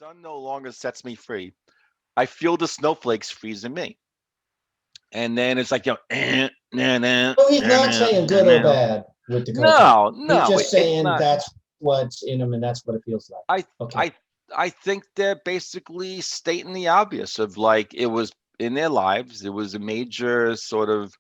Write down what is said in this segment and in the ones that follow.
sun no longer sets me free. I feel the snowflakes freezing me. And then it's like, nah, nah, So he's nah, not nah, saying nah, good or nah. bad with the cocaine. No, He's no, just it's saying not. that's what's in him and that's what it feels like. I, Okay. I think they're basically stating the obvious of like it was in their lives. It was a major sort of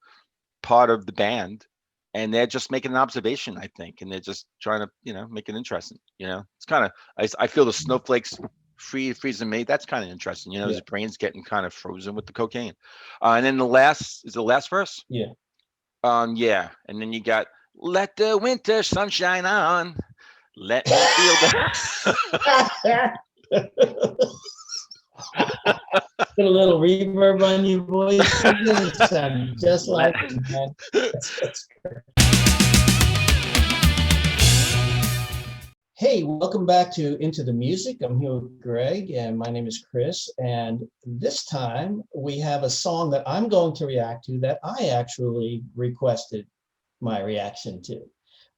part of the band, and they're just making an observation, I think, and they're just trying to, make it interesting. It's kind of I feel the snowflakes freezing me. That's kind of interesting. Yeah. His brain's getting kind of frozen with the cocaine. And then the last verse. Yeah. Yeah, and then you got let the winter sunshine on. Let me feel the. Put a little reverb on your voice. It sounded just like him, man. That's great. Hey, welcome back to Into the Music. I'm here with Greg, and my name is Chris. And this time we have a song that I'm going to react to that I actually requested my reaction to.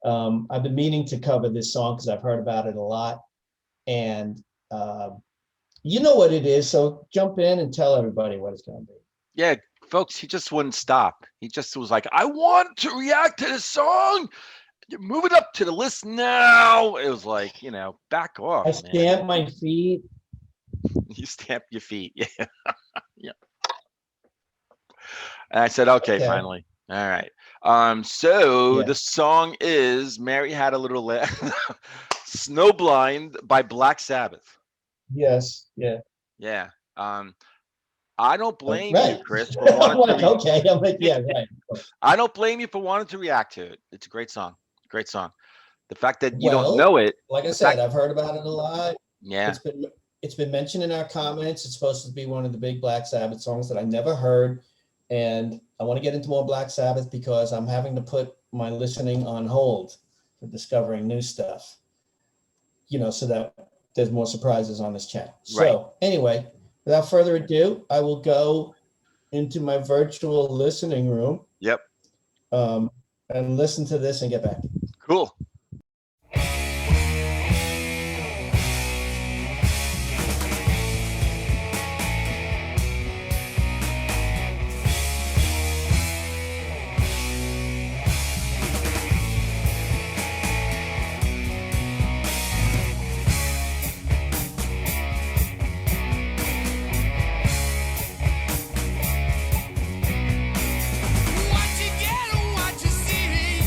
I've been meaning to cover this song because I've heard about it a lot. And you know what it is, so jump in and tell everybody what it's going to be. Yeah, folks, he just wouldn't stop. He just was like, I want to react to this song. Move it up to the list now. It was like, back off, I man. stamp my feet. You stamp your feet. Yeah. Yeah. And I said, okay, finally. All right. So the song is Mary Had a Little Snowblind by Black Sabbath. Yes. Yeah. Yeah. I don't blame right. you, Chris, for wanting to okay. I'm like, yeah, right. I don't blame you for wanting to react to it. It's a great song. Great song. The fact that you don't know it. Like I said, I've heard about it a lot. Yeah. It's been mentioned in our comments. It's supposed to be one of the big Black Sabbath songs that I never heard. And I want to get into more Black Sabbath because I'm having to put my listening on hold for discovering new stuff, so that there's more surprises on this channel. Right. So anyway, without further ado, I will go into my virtual listening room. Yep. And listen to this and get back. Cool. What you get or what you see,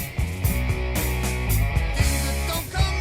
things that don't come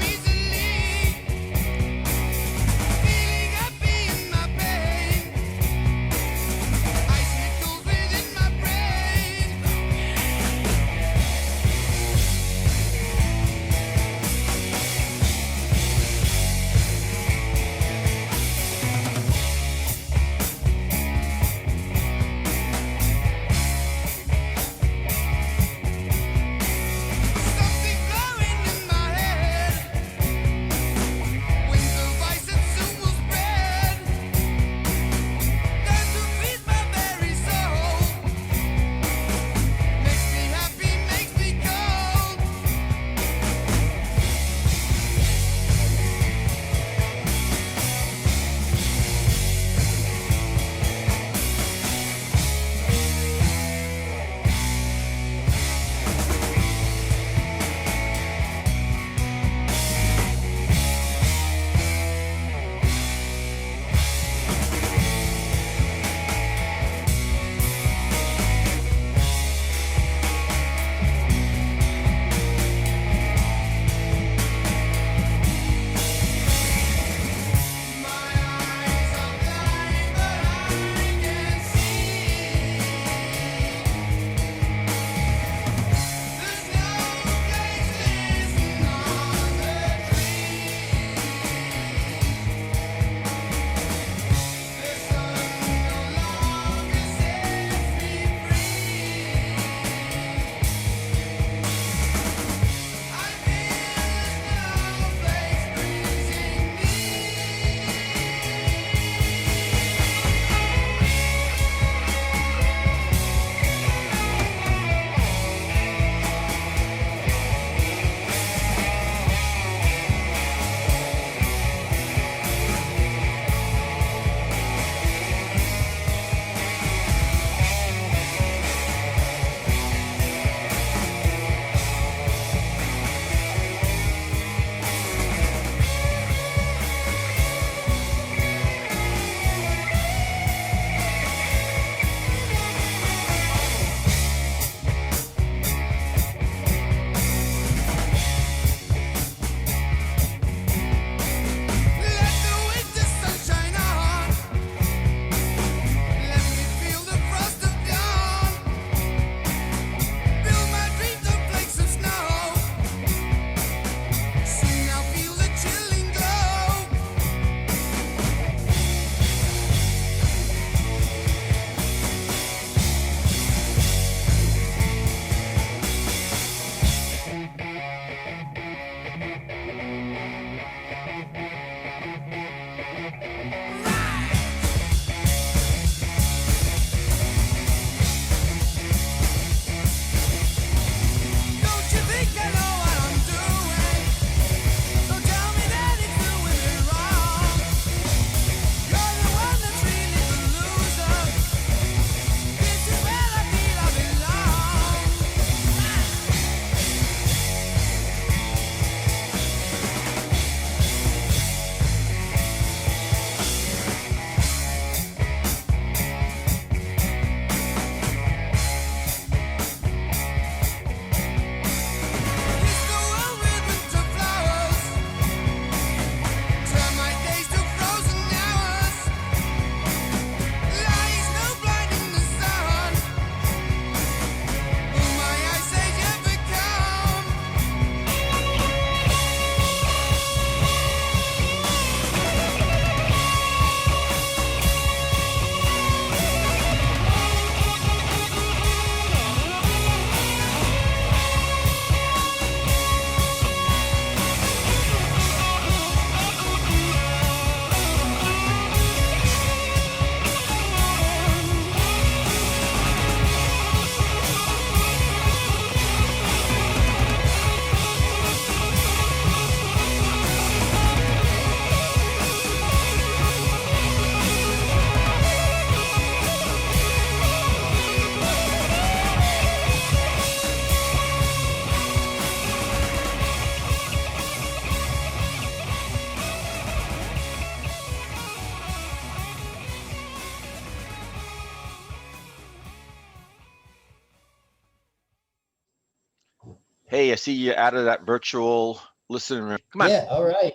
Hey, I see you out of that virtual listening room. Come on. Yeah, all right.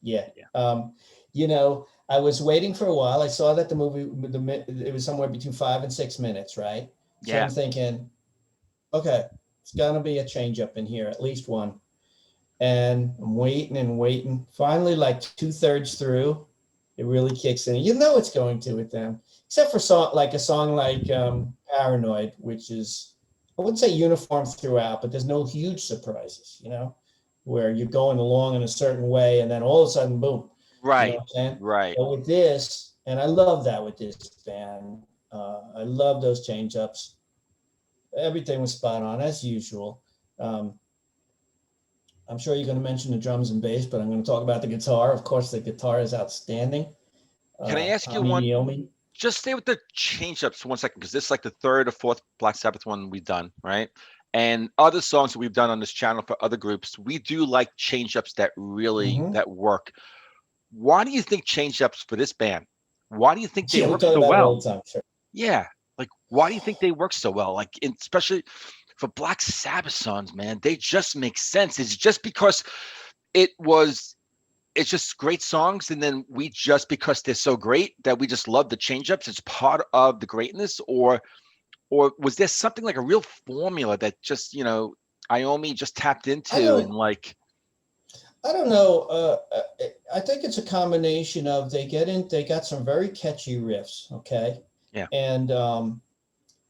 Yeah. Yeah. I was waiting for a while. I saw that the movie, it was somewhere between 5 and 6 minutes, right? So Yeah. I'm thinking, okay, it's gonna be a change up in here, at least one. And I'm waiting and waiting. Finally, like two-thirds through, it really kicks in. You know it's going to with them, except for a song like "Paranoid," which is, I wouldn't say uniform throughout, but there's no huge surprises. Where you're going along in a certain way, and then all of a sudden, boom. You know Right. what I'm saying? Right. But with this, and I love that with this band. I love those change ups. Everything was spot on as usual. Um, I'm sure you're going to mention the drums and bass, but I'm going to talk about the guitar. Of course, the guitar is outstanding. Can I ask you Tommy one? Iommi. Just stay with the change ups for 1 second, because this is like the third or fourth Black Sabbath one we've done, right? And other songs that we've done on this channel for other groups, we do like change ups that really Mm-hmm. that work. Why do you think change ups for this band? Why do you think they Yeah, we work talk so about it well? all the time. Sure. Yeah, like why do you think they work so well? Like, especially for Black Sabbath songs, man, they just make sense. It's just because it was it's just great songs, and then we just, because they're so great, that we just love the change ups. It's part of the greatness, or was there something like a real formula that just, Iommi just tapped I into, and don't. like, I don't know. I think it's a combination of they got some very catchy riffs, okay, yeah, and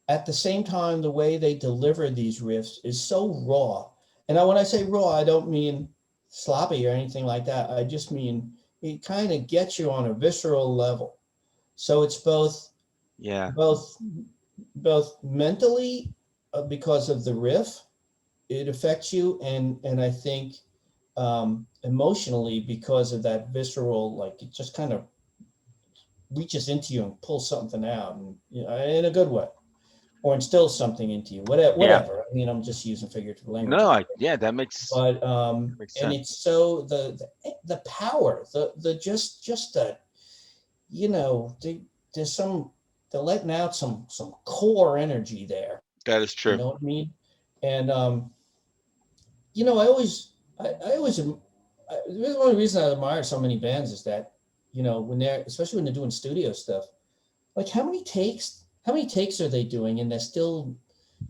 at the same time, the way they deliver these riffs is so raw. And when I say raw, I don't mean sloppy or anything like that. I just mean it kind of gets you on a visceral level. So it's yeah, both, both mentally because of the riff, it affects you, and I think emotionally because of that visceral, like it just kind of reaches into you and pulls something out, and in a good way, or instills something into you, whatever. yeah. Whatever. I mean, I'm just using figurative language, No, yeah, that makes but and sense. it's so the power, the just that there's some they're letting out some core energy there. That is You true. know what I mean? And I always one of the reasons I admire so many bands is that when they're especially when they're doing studio stuff, like how many takes are they doing, and they're still,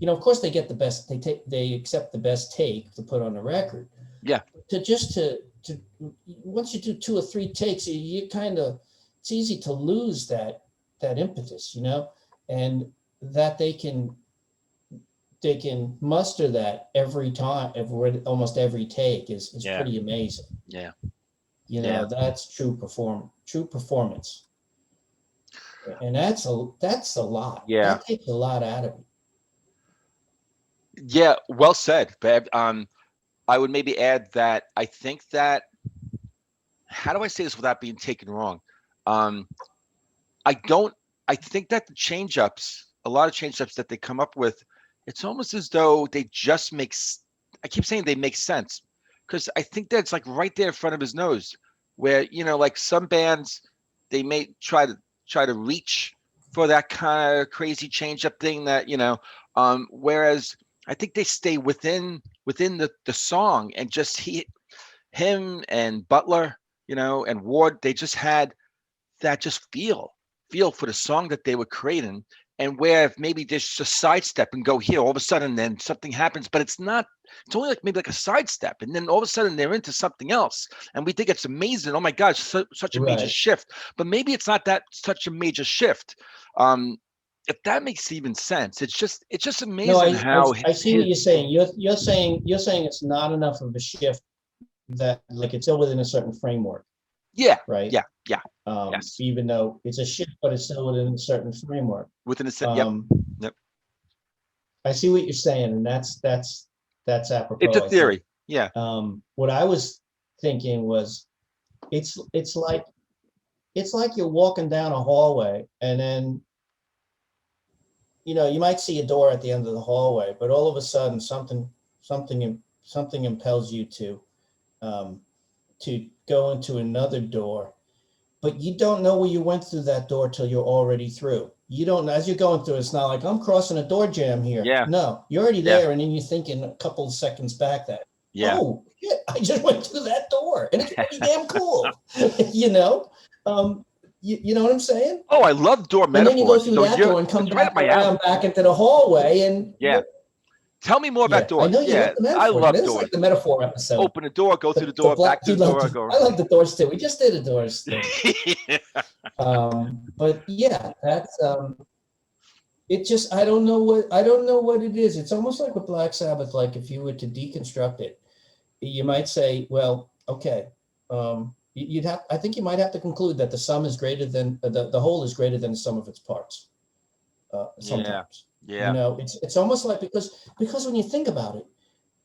of course they get the best, they accept the best take to put on the record. Yeah, To once you do two or three takes, you kind of, it's easy to lose that impetus, and that they can muster that every time, almost every take is yeah, pretty amazing. yeah, yeah, That's true performance, and that's a lot. yeah, That takes a lot out of you. yeah. Well said, Bev. I would maybe add that I think that, how do I say this without being taken wrong? Um, I don't. I think that the change ups, a lot of change ups that they come up with, it's almost as though they just I keep saying they make sense, because I think that it's like right there in front of his nose, where, like some bands, they may try to reach for that kind of crazy change up thing, that, whereas I think they stay within the song, and just him and Butler, and Ward, they just had that just feel for the song that they were creating. And where if maybe there's just a sidestep and go here, all of a sudden then something happens, but it's only like maybe like a sidestep, and then all of a sudden they're into something else, and we think it's amazing. Oh my gosh, such a major Right. shift. But maybe it's not that such a major shift. um if that makes even sense. It's just No, amazing how I see what you're saying. You're saying it's not enough of a shift, that like it's still within a certain framework, yeah, right? yeah, yeah, yes, Even though it's a shift, but it's still within a certain framework. within a set. Yep, Um, yep. I see what you're saying, and that's It's a apropos, I think. theory. Yeah, What I was thinking was, it's like you're walking down a hallway, and then you might see a door at the end of the hallway, but all of a sudden something impels you um, to go into another door, but you don't know where you went through that door till you're already through. You don't, as you're going through, it's not like I'm crossing a door jam here. Yeah. No, you're already Yeah. there. And then you're thinking a couple of seconds back that, Yeah. oh, shit, I just went through that door and it's pretty damn cool. you know, you know what I'm saying? Oh, I love door And then you go metaphors. through that door and come It's right up back my alley. around back into the hallway and Yeah. Tell me more about yeah, I doors. know you Yeah, love the I metaphors. love It's like doors. the metaphor episode. Open the door, go through the The door, black, back to the door, I love the doors too. We just did a doors thing. Yeah. But yeah, that's it just I don't know what it is. It's almost like with Black Sabbath, like if you were to deconstruct it, you might say, well, okay, you'd have I think you might have to conclude that the sum is greater than the whole is greater than the sum of its parts. Sometimes. Yeah. It's almost like because when you think about it,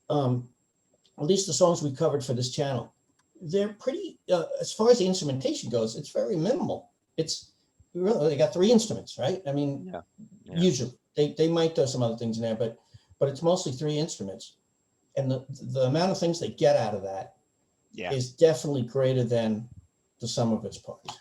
at least the songs we covered for this channel, they're pretty as far as the instrumentation goes, it's very minimal. It's really they got three instruments, right? I mean, Yeah. usually they might throw some other things in there, but it's mostly three instruments. And the amount of things they get out of that is definitely greater than the sum of its parts.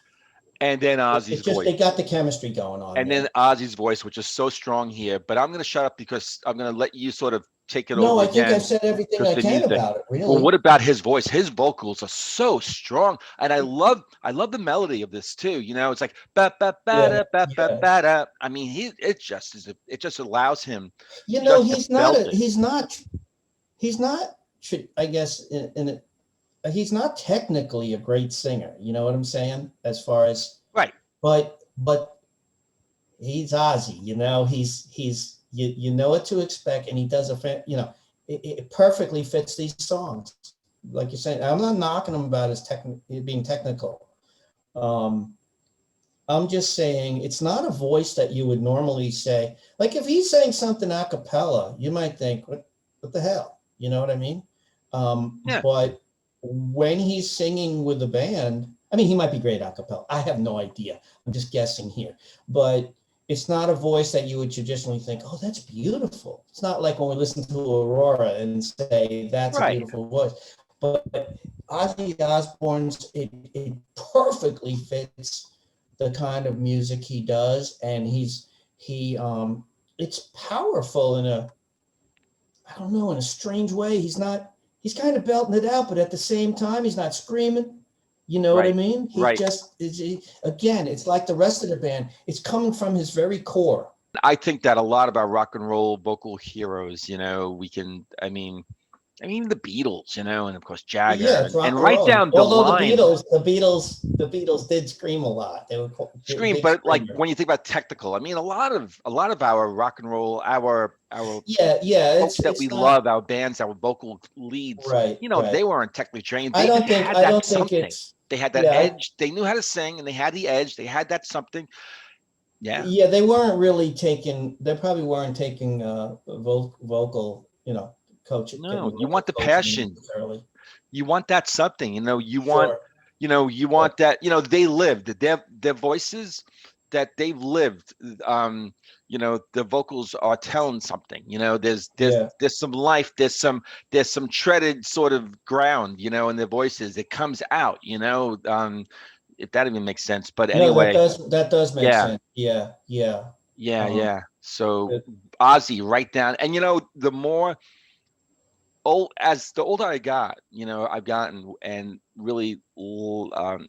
And then Ozzy's voice. They got the chemistry going on. And then Ozzy's voice, which is so strong here. But I'm going to shut up because I'm going to let you sort of take it over. No, I again. think I've said everything I can about it. Really. Well, what about his voice? His vocals are so strong, and I love the melody of this too. You know, it's like ba ba ba da ba ba ba da. I mean, it just allows him. You know, he's not. I guess he's not technically a great singer. You know what I'm saying? As far as right. But he's Ozzy. You know, he's you know what to expect, and he does it perfectly fits these songs. Like you're saying, I'm not knocking him about his being technical. I'm just saying it's not a voice that you would normally say. Like if he's saying something a cappella, you might think, what the hell? You know what I mean? But when he's singing with the band, I mean, he might be great a cappella. I have no idea. I'm just guessing here. But it's not a voice that you would traditionally think, oh, that's beautiful. It's not like when we listen to Aurora and say, that's a beautiful voice. But Ozzy Osbourne's, it perfectly fits the kind of music he does. And it's powerful in a strange way. He's kind of belting it out, but at the same time, he's not screaming. You know what I mean? Again, it's like the rest of the band. It's coming from his very core. I think that a lot of our rock and roll vocal heroes, I mean, the Beatles, and of course Jagger, and right down the line. The Beatles did scream a lot. They were scream, but like when you think about technical, I mean, a lot of our rock and roll, our folks that we love, our bands, our vocal leads, they weren't technically trained. They They had that edge. They knew how to sing, and they had the edge. They had that something. Yeah. Yeah, they weren't really taking. They probably weren't taking vocal, coaching. No, you want the passion. You want that something. You want. You want that. They lived their voices that they've lived. The vocals are telling something. There's some life. There's some treaded sort of ground. In their voices. It comes out. If that even makes sense. But anyway, that does make sense. Yeah. So Ozzy, right down, and the more as the older I got, I've gotten and really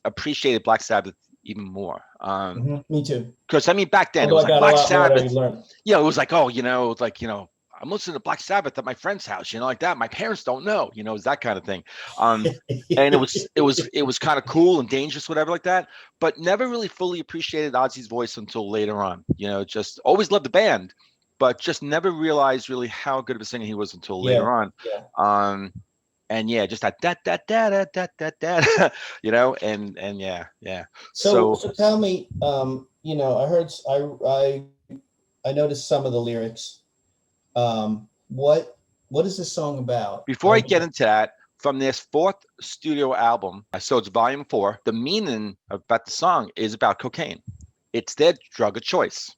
appreciated Black Sabbath even more. Me too. Because back then it was like Black Sabbath. It was like, I'm listening to Black Sabbath at my friend's house, like that. My parents don't know, it was that kind of thing. And it was kind of cool and dangerous, whatever like that. But never really fully appreciated Ozzy's voice until later on. Just always loved the band, but just never realized really how good of a singer he was until later on. And just that and So tell me, I heard I noticed some of the lyrics. What is this song about? Before I get into that, from this fourth studio album, so it's volume 4, the meaning about the song is about cocaine. It's their drug of choice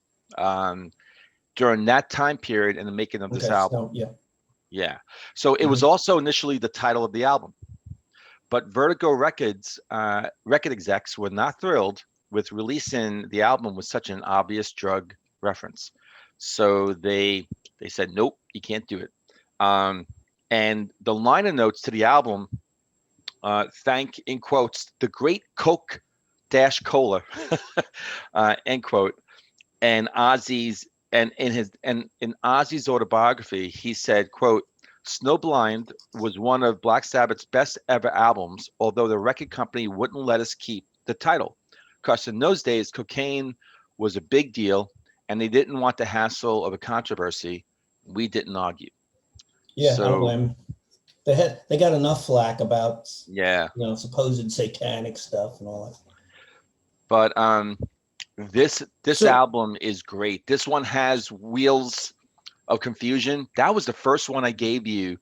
during that time period in the making of this album. So, So it was also initially the title of the album. But Vertigo Records record execs were not thrilled with releasing the album with such an obvious drug reference. So they said, nope, you can't do it. Um, and the liner notes to the album thank, in quotes, the great Coke dash cola, end quote. And Ozzy's and in Ozzy's autobiography, he said, quote, Snowblind was one of Black Sabbath's best ever albums, although the record company wouldn't let us keep the title. Because in those days, cocaine was a big deal and they didn't want the hassle of a controversy. We didn't argue. Yeah, I don't So, blame 'em. They got enough flack about, yeah. supposed satanic stuff and all that. But this So album is great. This one has Wheels of Confusion. That was the first one I gave you.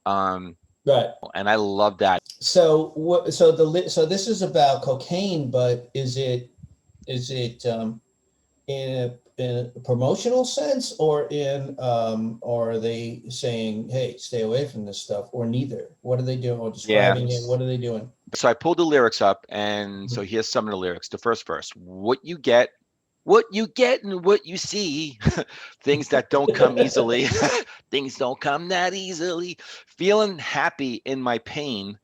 right. And I love that. So what? So this is about cocaine, but is it in a promotional sense, or are they saying, hey, stay away from this stuff, or neither? What are they doing? Or Yeah. describing it? What are they doing? So I pulled the lyrics up, and so here's some of the lyrics. The first verse: what you get, and what you see, things that don't come easily, things don't come that easily. Feeling happy in my pain,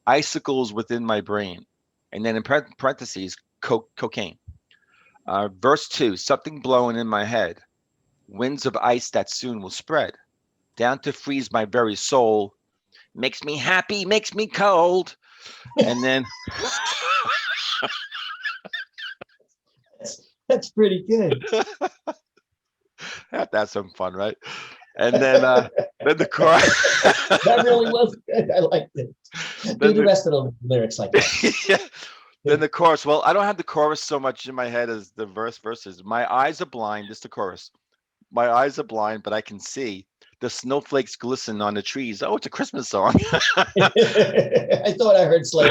icicles within my brain, and then in parentheses, cocaine. Verse 2: something blowing in my head, winds of ice that soon will spread, down to freeze my very soul, makes me happy, makes me cold. And then That's pretty good. that's some fun, right? And then the chorus. That really was good. I liked it. Do the rest of the lyrics like that. Yeah. Then the chorus. Well, I don't have the chorus so much in my head as the verses. My eyes are blind. This is the chorus. My eyes are blind, but I can see the snowflakes glisten on the trees. Oh, it's a Christmas song. I thought I heard Slave.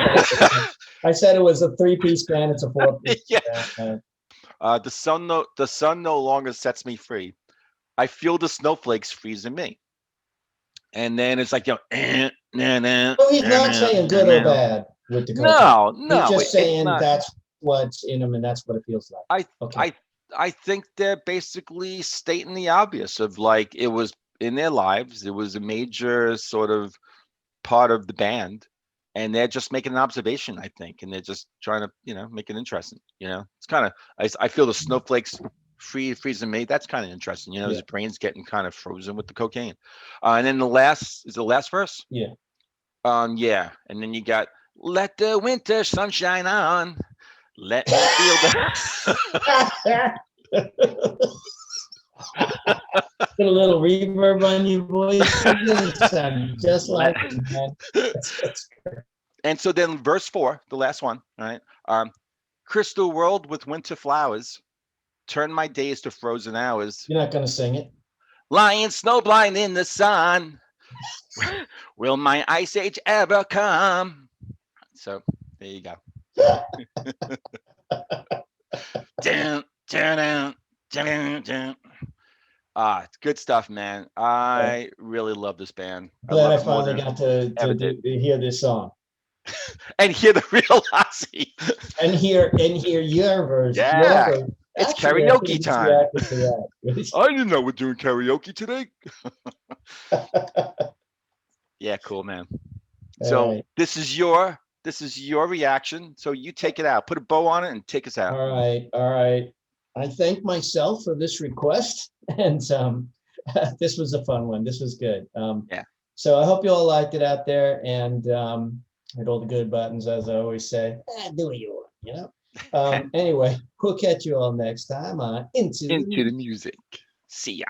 I said it was a 3-piece band. It's a 4-piece Yeah. band. The sun no longer sets me free. I feel the snowflakes freezing me. And then it's like, So he's not saying good or bad with the cocaine. He's no, just it's saying not. that's what's in him and that's what it feels like. I Okay. I think they're basically stating the obvious of like it was in their lives, it was a major sort of part of the band, and they're just making an observation, I think, and they're just trying to, make it interesting. It's kind of I feel the snowflakes freezing me. That's kind of interesting. Yeah. His brain's getting kind of frozen with the cocaine. And then the last verse. Yeah. Yeah, and then you got let the winter sunshine on. Let me feel the. Put a little reverb on your voice. Sound just like it, man. That's And so then verse 4, the last one, right? Crystal world with winter flowers, turn my days to frozen hours. You're not gonna sing it. Lying snowblind in the sun. Will my ice age ever come? So there you go. Dun, dun, dun, dun. It's good stuff, man. I really love this band. Glad I love it more finally than got to ever did. hear this song And hear the real Ozzy. and hear your version. Yeah. Your version. It's Actually, I karaoke think he's time. reacting to that. I didn't know we're doing karaoke today. Yeah, cool, man. So right. this is your reaction. So you take it out. Put a bow on it and take us out. All right. I thank myself for this request, and this was a fun one. This was good. Yeah. So I hope you all liked it out there, and hit all the good buttons, as I always say. Do what you want, Anyway, we'll catch you all next time on Into the music. See ya.